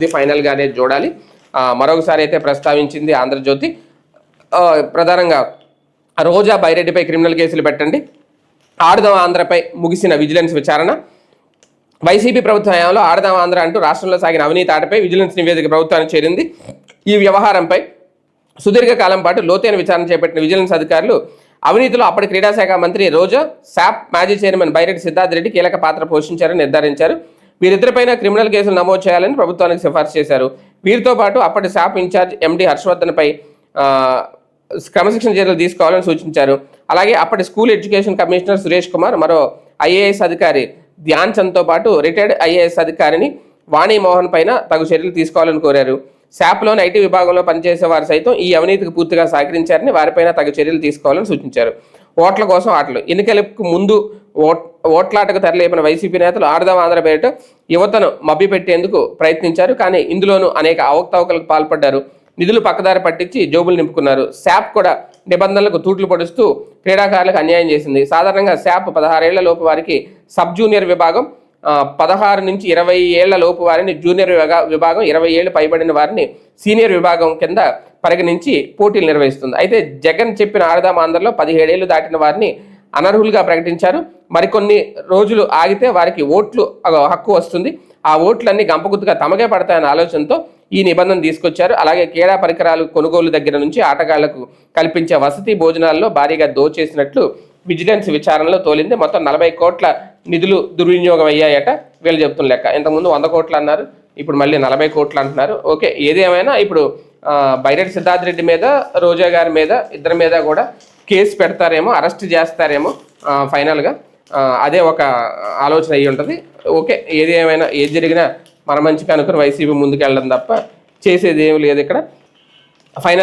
ఇది ఫైనల్గానే చూడాలి. మరొకసారి అయితే ప్రస్తావించింది ఆంధ్రజ్యోతి, ప్రధానంగా రోజా బైరెడ్డిపై క్రిమినల్ కేసులు పెట్టండి, ఆడదాం ఆంధ్రపై ముగిసిన విజిలెన్స్ విచారణ, వైసీపీ ప్రభుత్వ హయాంలో ఆడదాం ఆంధ్ర అంటూ రాష్ట్రంలో సాగిన అవినీతి ఆటపై విజిలెన్స్ నివేదిక ప్రభుత్వానికి చేరింది. ఈ వ్యవహారంపై సుదీర్ఘకాలం పాటు లోతైన విచారణ చేపట్టిన విజిలెన్స్ అధికారులు అవినీతిలో అప్పటి క్రీడాశాఖ మంత్రి రోజా, శాప్ మాజీ చైర్మన్ బైరెడ్డి సిద్ధార్థ్ రెడ్డి కీలక పాత్ర పోషించారని నిర్ధారించారు. వీరిద్దరిపైన క్రిమినల్ కేసులు నమోదు చేయాలని ప్రభుత్వానికి సిఫార్సు చేశారు. వీరితో పాటు అప్పటి శాప్ ఇన్ఛార్జ్ ఎండి హర్షవర్ధన్పై క్రమశిక్షణ చర్యలు తీసుకోవాలని సూచించారు. అలాగే అప్పటి school education commissioner Suresh Kumar, మరో ఐఏఎస్ అధికారి ధ్యాన్ చంద్తో పాటు రిటైర్డ్ ఐఏఎస్ అధికారిని వాణి మోహన్ పైన తగు చర్యలు తీసుకోవాలని కోరారు. శాప్లోని ఐటీ విభాగంలో పనిచేసే వారు సైతం ఈ అవినీతికి పూర్తిగా సహకరించారని వారిపైన తగు చర్యలు తీసుకోవాలని సూచించారు. ఓట్ల కోసం ఆటలు, ఎన్నికలకు ముందు ఓట్లాటకు తెరలేపిన వైసీపీ నేతలు ఆడదాం ఆంధ్ర పేరిట యువతను మభ్యపెట్టేందుకు ప్రయత్నించారు. కానీ ఇందులోనూ అనేక అవకతవకలకు పాల్పడ్డారు. నిధులు పక్కదారి పట్టించి జోబులు నింపుకున్నారు. శాప్ కూడా నిబంధనలకు తూట్లు పొడుస్తూ క్రీడాకారులకు అన్యాయం చేసింది. సాధారణంగా శాప్ 16 ఏళ్ల లోపు వారికి సబ్ జూనియర్ విభాగం, 16 నుంచి 20 ఏళ్ల లోపు వారిని జూనియర్ విభాగం, 20 ఏళ్లు పైబడిన వారిని సీనియర్ విభాగం కింద పరిగణించి పోటీలు నిర్వహిస్తుంది. అయితే జగన్ చెప్పిన ఆడదాం ఆంధ్రలో 17 ఏళ్లు దాటిన వారిని అనర్హులుగా ప్రకటించారు. మరికొన్ని రోజులు ఆగితే వారికి ఓట్లు హక్కు వస్తుంది. ఆ ఓట్లన్నీ గంపగుత్తుగా తమకే పడతాయన్న ఆలోచనతో ఈ నిబంధన తీసుకొచ్చారు. అలాగే క్రీడా పరికరాలు కొనుగోలు దగ్గర నుంచి ఆటగాళ్లకు కల్పించే వసతి భోజనాల్లో భారీగా దోచేసినట్లు విజిలెన్స్ విచారణలో తోలింది. మొత్తం 40 కోట్ల నిధులు దుర్వినియోగం అయ్యాయట వీళ్ళు చెప్తున్న లెక్క. ఇంతకుముందు 100 కోట్లు అన్నారు, ఇప్పుడు మళ్ళీ 40 కోట్లు అంటున్నారు. ఓకే, ఏది ఏమైనా ఇప్పుడు బైరెడ్డి సిద్ధార్థ్ రెడ్డి మీద, రోజా గారి మీద, ఇద్దరి మీద కూడా కేసు పెడతారేమో, అరెస్ట్ చేస్తారేమో ఫైనల్గా. అదే ఒక ఆలోచన అయ్యి ఉంటుంది. ఓకే, ఏది ఏమైనా ఏది జరిగినా మన మంచిగా అనుకుని వైసీపీ ముందుకు వెళ్ళడం తప్ప చేసేది ఏమి లేదు ఇక్కడ. ఫైనల్